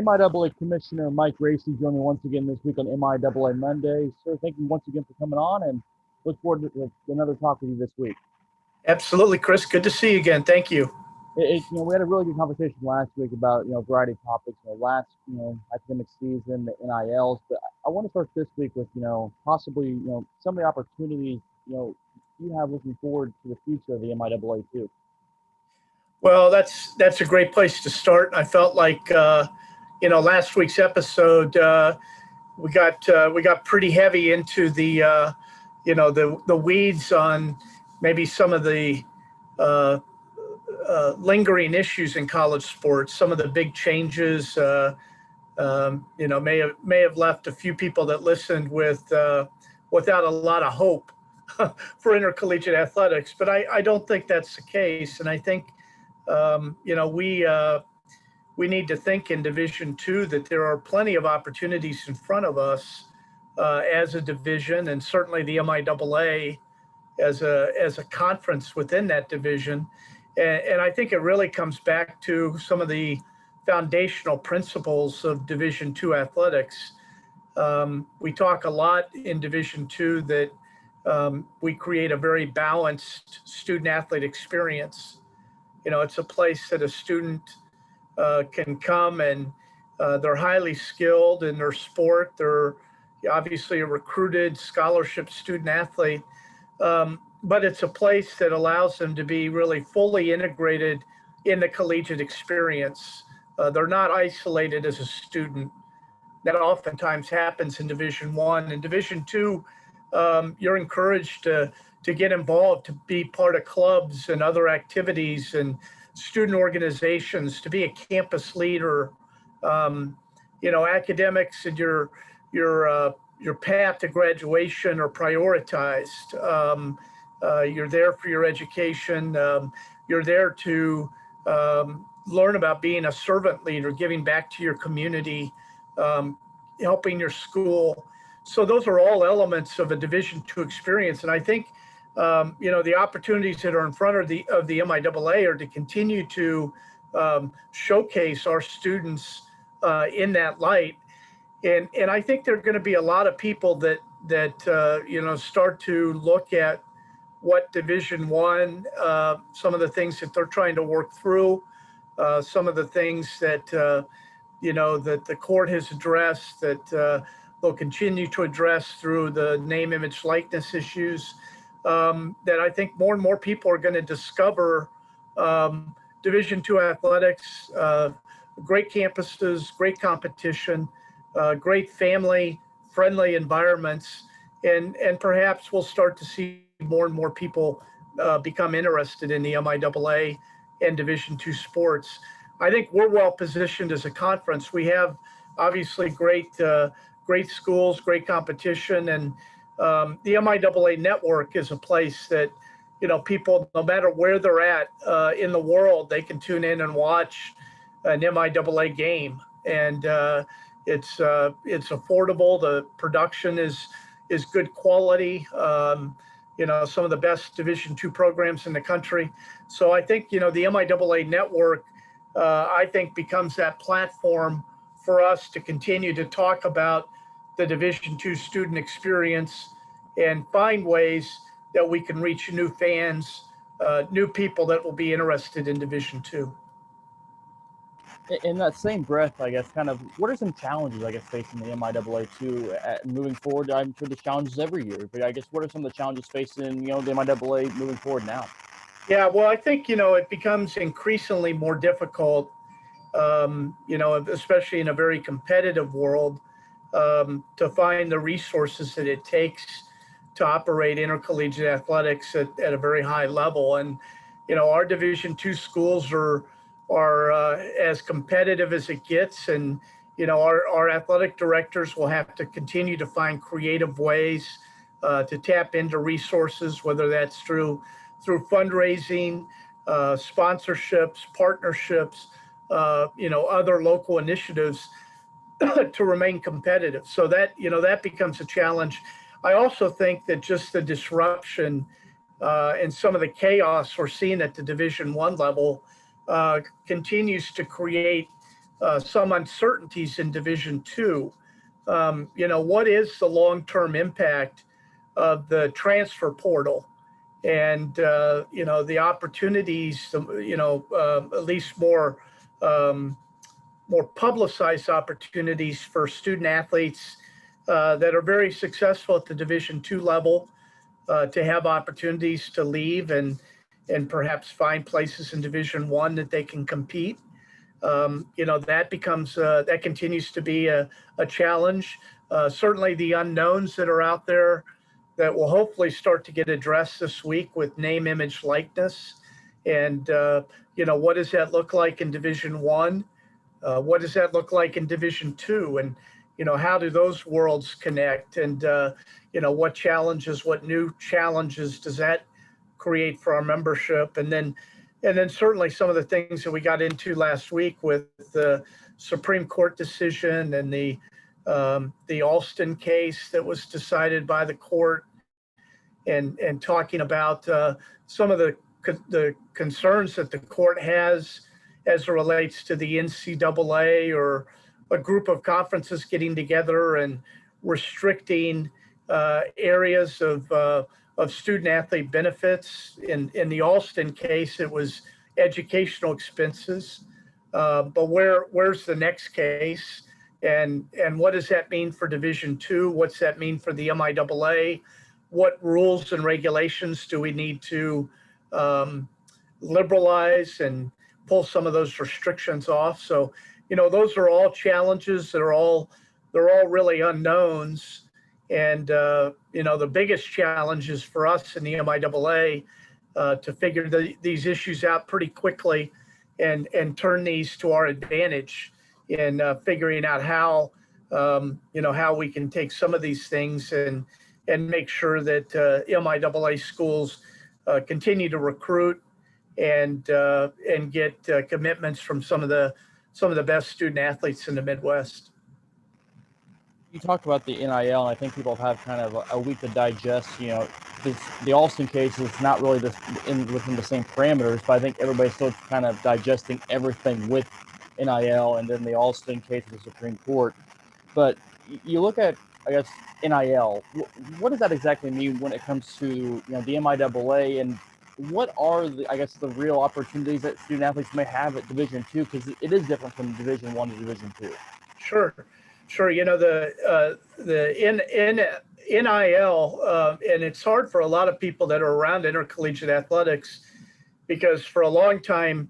MIAA Commissioner Mike Racy joining me once again this week on MIAA Monday. Sir, thank you once again for coming on, and look forward to another talk with you this week. Absolutely, Chris. Good to see you again. Thank you. We had a really good conversation last week about a variety of topics. Last academic season, the NILs, but I want to start this week with possibly some of the opportunities you have looking forward to the future of the MIAA too. Well, that's a great place to start. I felt like last week's episode we got pretty heavy into the weeds on maybe some of the lingering issues in college sports. Some of the big changes may have left a few people that listened without a lot of hope for intercollegiate athletics, but I don't think that's the case. And I think we need to think in Division II that there are plenty of opportunities in front of us as a division, and certainly the MIAA as a conference within that division. And I think it really comes back to some of the foundational principles of Division II athletics. We talk a lot in Division II that we create a very balanced student athlete experience. It's a place that a student can come and they're highly skilled in their sport. They're obviously a recruited scholarship student athlete, but it's a place that allows them to be really fully integrated in the collegiate experience. They're not isolated as a student. That oftentimes happens in Division I. In Division II, you're encouraged to get involved, to be part of clubs and other activities and student organizations, to be a campus leader. Academics and your path to graduation are prioritized. You're there for your education. You're there to learn about being a servant leader, giving back to your community, helping your school. So those are all elements of a Division II experience. And I think, the opportunities that are in front of the MIAA are to continue to showcase our students in that light. And I think there are going to be a lot of people that start to look at what Division I, some of the things that they're trying to work through, some of the things that that the court has addressed, that they'll continue to address through the name, image, likeness issues, that I think more and more people are going to discover Division II athletics, great campuses, great competition, great family-friendly environments, and perhaps we'll start to see more and more people become interested in the MIAA and Division II sports. I think we're well positioned as a conference. We have obviously great schools, great competition, and the MIAA Network is a place that people, no matter where they're at in the world, they can tune in and watch an MIAA game, and it's affordable. The production is good quality. Some of the best Division II programs in the country. So I think the MIAA Network I think becomes that platform for us to continue to talk about the Division II student experience and find ways that we can reach new fans, new people that will be interested in Division II. In that same breath, I guess, kind of, what are some challenges, I guess, facing the MIAA too, moving forward? I'm sure there's challenges every year, but I guess what are some of the challenges facing, the MIAA moving forward now? Yeah, well, I think, it becomes increasingly more difficult, especially in a very competitive world, to find the resources that it takes to operate intercollegiate athletics at a very high level. And, our Division II schools are as competitive as it gets. And, our athletic directors will have to continue to find creative ways to tap into resources, whether that's through fundraising, sponsorships, partnerships, other local initiatives to remain competitive. So that becomes a challenge. I also think that just the disruption and some of the chaos we're seeing at the Division I level continues to create some uncertainties in Division II. What is the long-term impact of the transfer portal, and the opportunities, at least um, more publicized opportunities for student athletes that are very successful at the Division II level to have opportunities to leave and perhaps find places in Division I that they can compete. That continues to be a challenge. Certainly the unknowns that are out there that will hopefully start to get addressed this week with name, image, likeness. And, what does that look like in Division I? What does that look like in Division II? And, how do those worlds connect? And, what new challenges does that create for our membership? And then certainly some of the things that we got into last week with the Supreme Court decision and the Alston case that was decided by the court, and talking about some of the concerns that the court has as it relates to the NCAA or a group of conferences getting together and restricting areas of student athlete benefits. In the Alston case, it was educational expenses. But where's the next case? And what does that mean for Division II? What's that mean for the MIAA? What rules and regulations do we need to liberalize and pull some of those restrictions off? So, those are all challenges that they're all really unknowns. And, the biggest challenge is for us in the MIAA to figure these issues out pretty quickly and turn these to our advantage in figuring out how we can take some of these things and make sure that MIAA schools continue to recruit and get commitments from some of the best student athletes in the Midwest. You talked about the NIL, and I think people have kind of a week to digest. The Alston case is not really within the same parameters, but I think everybody's still kind of digesting everything with NIL, and then the Alston case of the Supreme Court. But you look at, I guess, NIL. What does that exactly mean when it comes to the MIAA, and what are the real opportunities that student athletes may have at Division II, because it is different from Division I to Division II? Sure. The NIL, and it's hard for a lot of people that are around intercollegiate athletics, because for a long time,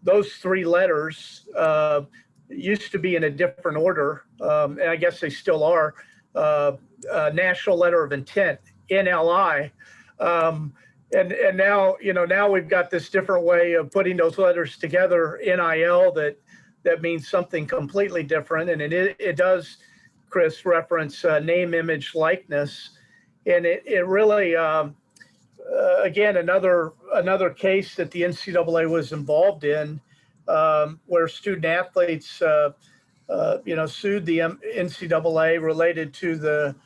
those three letters used to be in a different order, and I guess they still are. National Letter of Intent, NLI. And now we've got this different way of putting those letters together, NIL, that means something completely different. And it does, Chris, reference name, image, likeness. And it really, again, another case that the NCAA was involved in, where student athletes, sued the NCAA related to the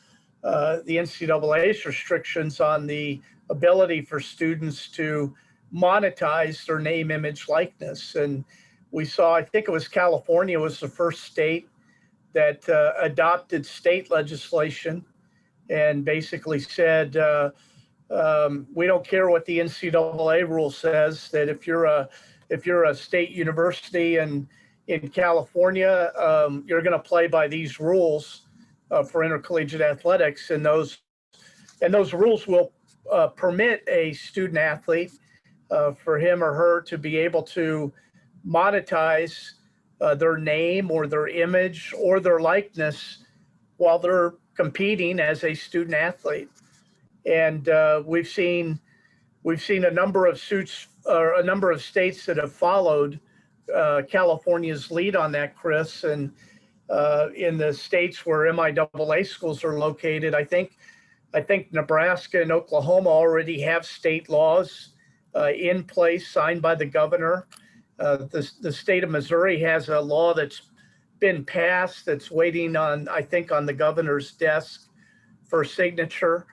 NCAA's restrictions on the ability for students to monetize their name, image, likeness. And we saw, I think it was California was the first state that adopted state legislation and basically said, we don't care what the NCAA rule says, that if you're a state university in California, you're going to play by these rules for intercollegiate athletics, and those rules will permit a student athlete for him or her to be able to monetize their name or their image or their likeness while they're competing as a student athlete. And we've seen a number of suits, or a number of states that have followed California's lead on that, Chris. And in the states where MIAA schools are located, I think Nebraska and Oklahoma already have state laws in place signed by the governor. The state of Missouri has a law that's been passed that's waiting on the governor's desk for signature.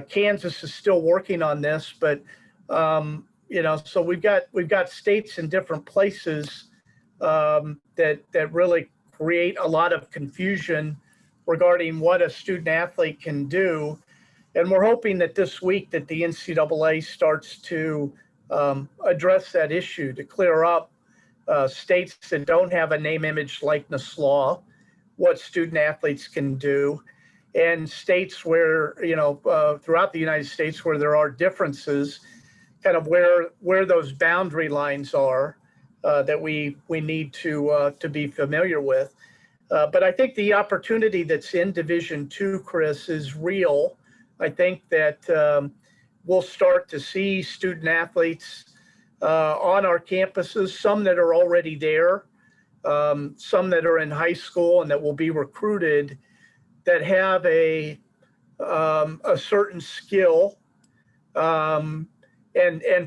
Kansas is still working on this, but so we've got states in different places that really create a lot of confusion regarding what a student athlete can do. And we're hoping that this week that the NCAA starts to address that issue, to clear up states that don't have a name, image, likeness law, what student athletes can do, and states where, throughout the United States where there are differences, kind of where those boundary lines are that we need to be familiar with. But I think the opportunity that's in Division II, Chris, is real. I think that we'll start to see student athletes on our campuses, some that are already there, some that are in high school and that will be recruited, that have a certain skill, and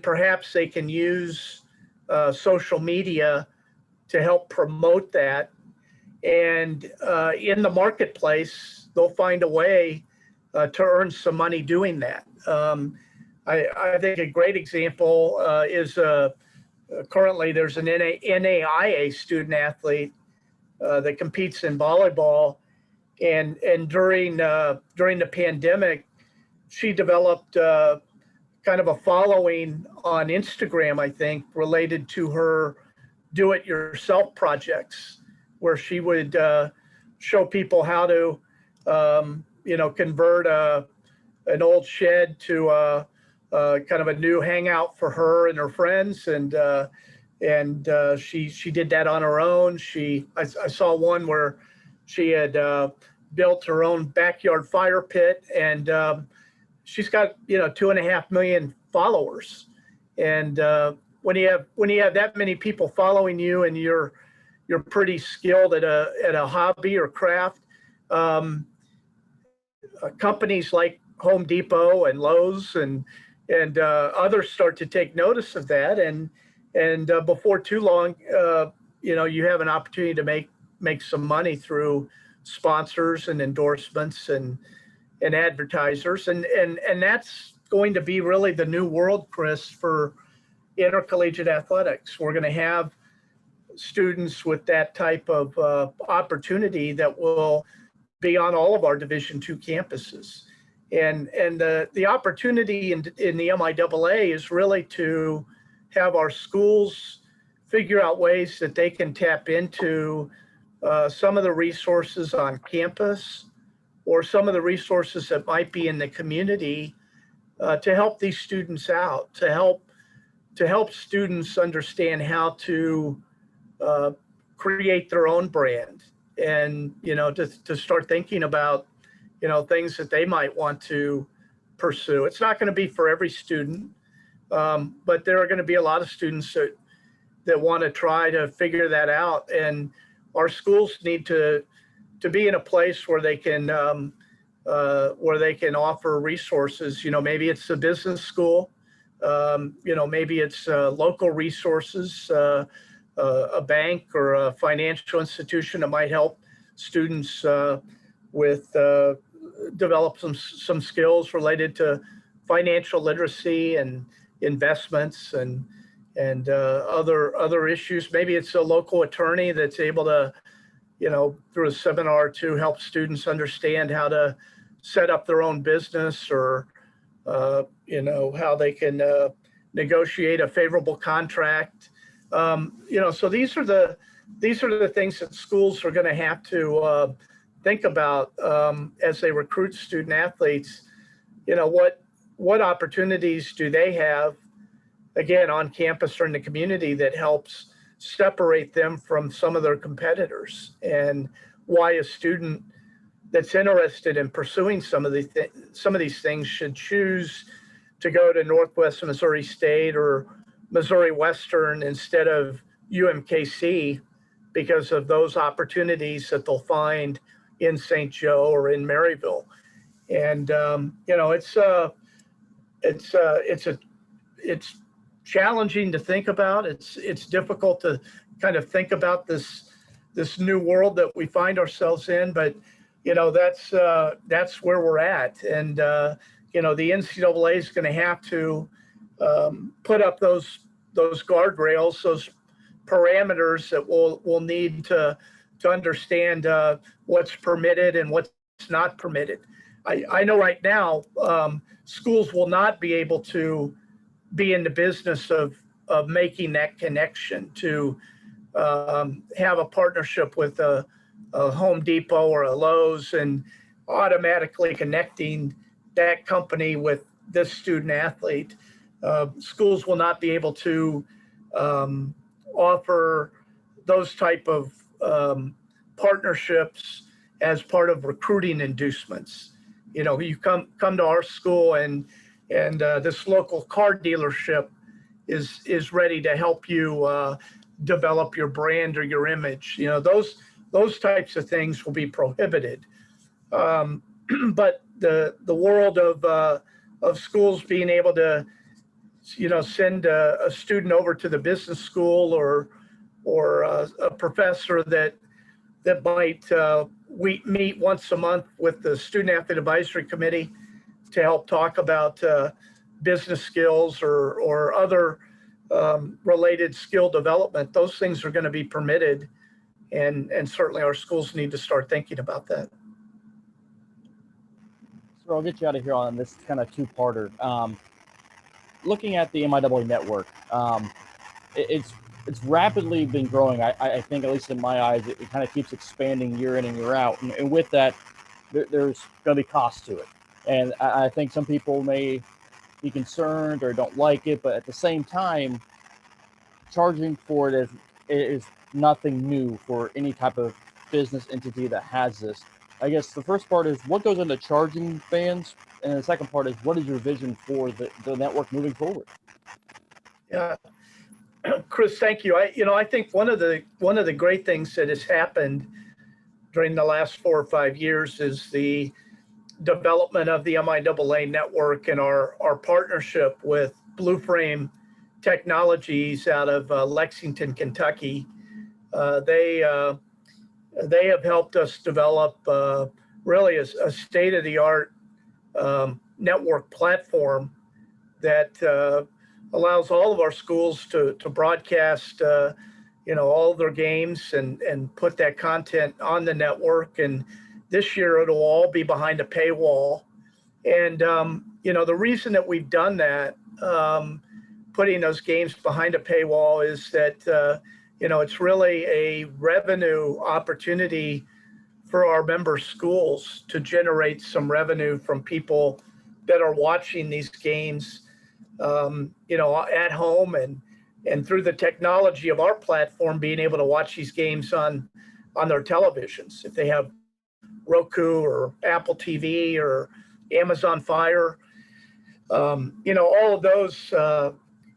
perhaps they can use social media to help promote that. And in the marketplace, they'll find a way to earn some money doing that. I think a great example is currently there's an NAIA student athlete that competes in volleyball, and during the pandemic, she developed kind of a following on Instagram, I think, related to her do-it-yourself projects, where she would show people how to, convert an old shed to kind of a new hangout for her and her friends, and she did that on her own. I saw one where she had built her own backyard fire pit, and she's got 2.5 million followers. And when you have that many people following you, and you're pretty skilled at a hobby or craft, companies like Home Depot and Lowe's and others start to take notice of that, and before too long, you have an opportunity to make some money through sponsors and endorsements and advertisers, and that's going to be really the new world, Chris, for intercollegiate athletics. We're going to have students with that type of opportunity that will be on all of our Division II campuses. And the opportunity in the MIAA is really to have our schools figure out ways that they can tap into some of the resources on campus, or some of the resources that might be in the community, to help these students out, to help students understand how to create their own brand, and to start thinking about things that they might want to pursue. It's not going to be for every student, but there are going to be a lot of students that want to try to figure that out, and our schools need to be in a place where they can offer resources. Maybe it's a business school, maybe it's local resources, a bank or a financial institution that might help students with develop some skills related to financial literacy and investments and other issues. Maybe it's a local attorney that's able to, through a seminar, to help students understand how to set up their own business, or how they can negotiate a favorable contract. So these are the things that schools are going to have to think about as they recruit student athletes. What opportunities do they have, again, on campus or in the community, that helps separate them from some of their competitors, and why a student that's interested in pursuing some of these things should choose to go to Northwest Missouri State or Missouri Western instead of UMKC, because of those opportunities that they'll find in St. Joe or in Maryville. And it's challenging to think about. It's difficult to kind of think about this new world that we find ourselves in, but that's where we're at. And the NCAA is going to have to put up those guardrails, parameters that we'll need to understand what's permitted and what's not permitted. I know right now schools will not be able to be in the business of making that connection to have a partnership with a Home Depot or a Lowe's and automatically connecting that company with this student athlete. Schools will not be able to offer those type of partnerships as part of recruiting inducements. You know, you come to our school and this local car dealership is ready to help you develop your brand or your image. You know, those types of things will be prohibited. But the world of schools being able to, you know, send a student over to the business school or a professor that might we meet once a month with the student athlete advisory committee to help talk about business skills or other related skill development. Those things are going to be permitted, and certainly our schools need to start thinking about that. So I'll get you out of here on this kind of two-parter. Looking at the MIAA Network, it's rapidly been growing. I think, at least in my eyes, it kind of keeps expanding year in and year out. And with that, there's going to be costs to it. And I think some people may be concerned or don't like it, but at the same time, charging for it is nothing new for any type of business entity that has this. I guess the first part is what goes into charging fans, and the second part is what is your vision for the network moving forward? Yeah, Chris, thank you. I think one of the great things that has happened during the last 4 or 5 years is the development of the MIAA network and our partnership with Blue Frame Technologies out of Lexington, Kentucky. They have helped us develop really a state-of-the-art network platform that allows all of our schools to broadcast all of their games and put that content on the network. And this year it'll all be behind a paywall. And the reason that we've done that, putting those games behind a paywall, is that it's really a revenue opportunity for our member schools to generate some revenue from people that are watching these games at home and through the technology of our platform, being able to watch these games on their televisions. If they have Roku or Apple TV or Amazon Fire, all of those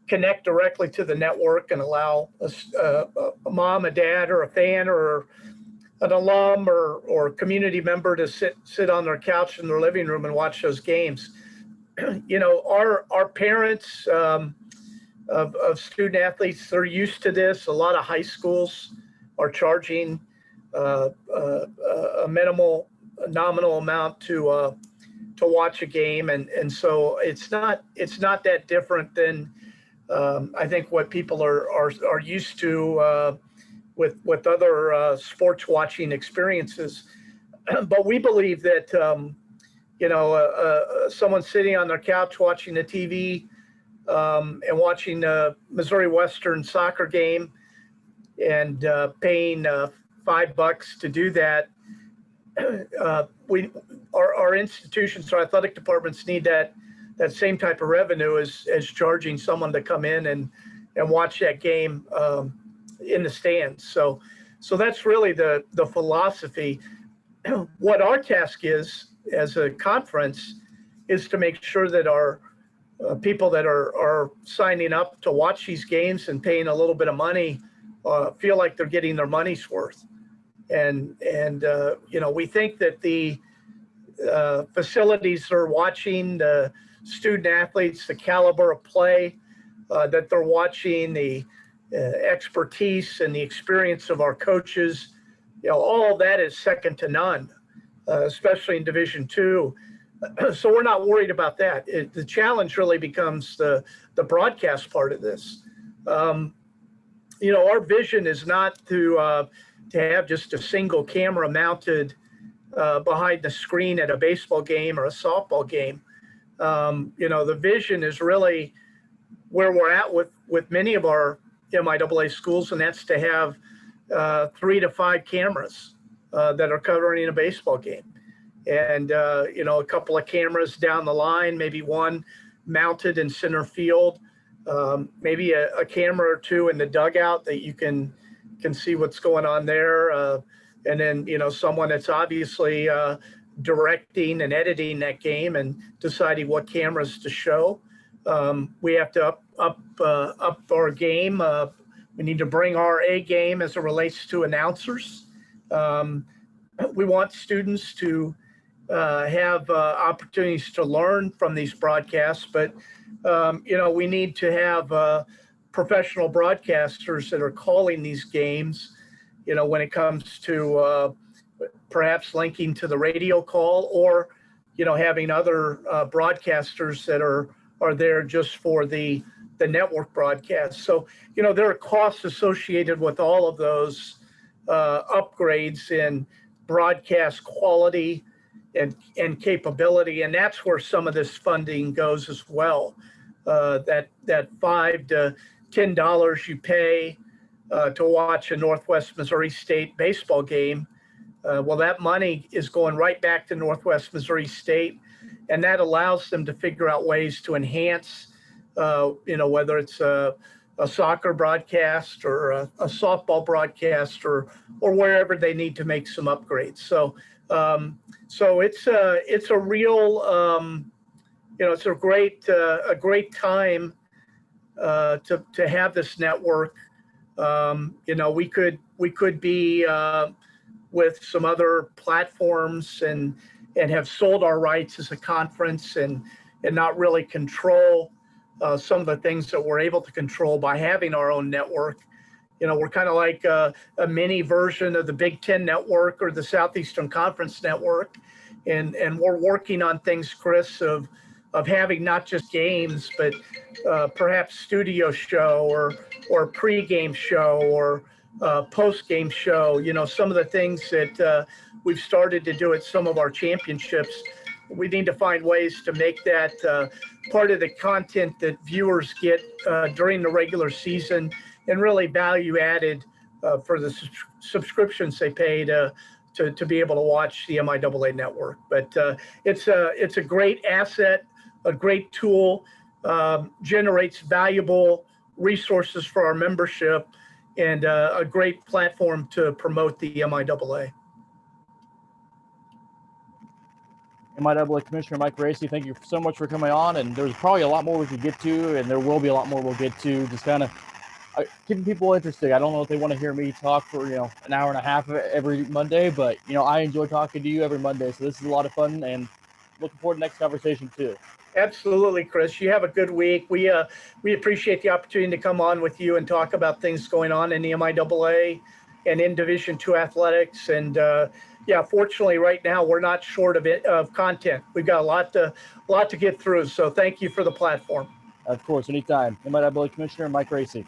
connect directly to the network and allow a mom, a dad, or a fan, or an alum or community member to sit on their couch in their living room and watch those games. Our parents of student athletes, they're used to this. A lot of high schools are charging a nominal amount to watch a game, and so it's not that different than I think what people are used to with other sports watching experiences. But we believe that someone sitting on their couch watching the TV and watching the Missouri Western soccer game and paying $5 to do that, our institutions, our athletic departments need that same type of revenue as charging someone to come in and watch that game in the stands. So that's really the philosophy. What our task is as a conference is to make sure that our people that are signing up to watch these games and paying a little bit of money feel like they're getting their money's worth. And we think that the facilities are watching, the student athletes, the caliber of play that they're watching, the expertise and the experience of our coaches, all of that is second to none, especially in Division II. So we're not worried about that. The challenge really becomes the broadcast part of this. our vision is not to have just a single camera mounted behind the screen at a baseball game or a softball game. The vision is really where we're at with many of our MIAA schools, and that's to have 3 to 5 cameras that are covering a baseball game. And, a couple of cameras down the line, maybe one mounted in center field, maybe a camera or two in the dugout that you can see what's going on there. And then, someone that's obviously directing and editing that game and deciding what cameras to show. We have to up our game. We need to bring our A game as it relates to announcers. We want students to have opportunities to learn from these broadcasts, but we need to have professional broadcasters that are calling these games. When it comes to perhaps linking to the radio call, or having other broadcasters that are there just for the network broadcast. So there are costs associated with all of those upgrades in broadcast quality and capability, and that's where some of this funding goes as well. That $5 to $10 you pay to watch a Northwest Missouri State baseball game, well, that money is going right back to Northwest Missouri State, and that allows them to figure out ways to enhance, whether it's a soccer broadcast or a softball broadcast or wherever they need to make some upgrades. So it's a real, it's a great time to have this network. We could be with some other platforms and have sold our rights as a conference and not really control some of the things that we're able to control by having our own network. We're kind of like a mini version of the Big Ten Network or the Southeastern Conference Network. And we're working on things, Chris, of having not just games, but perhaps studio show or pre-game show or post-game show. Some of the things that we've started to do at some of our championships. We need to find ways to make that part of the content that viewers get during the regular season, and really value added for the subscriptions they pay to be able to watch the MIAA network. But it's a great asset, a great tool, generates valuable resources for our membership, and a great platform to promote the MIAA. MIAA Commissioner Mike Racy, thank you so much for coming on. And there's probably a lot more we could get to, and there will be a lot more we'll get to. Just kind of keeping people interested. I don't know if they want to hear me talk for an hour and a half every Monday, but I enjoy talking to you every Monday. So this is a lot of fun, and looking forward to the next conversation too. Absolutely, Chris. You have a good week. We appreciate the opportunity to come on with you and talk about things going on in the MIAA and in Division II athletics. And fortunately, right now we're not short of content. We've got a lot to get through. So thank you for the platform. Of course, anytime. MIAA Commissioner Mike Racy.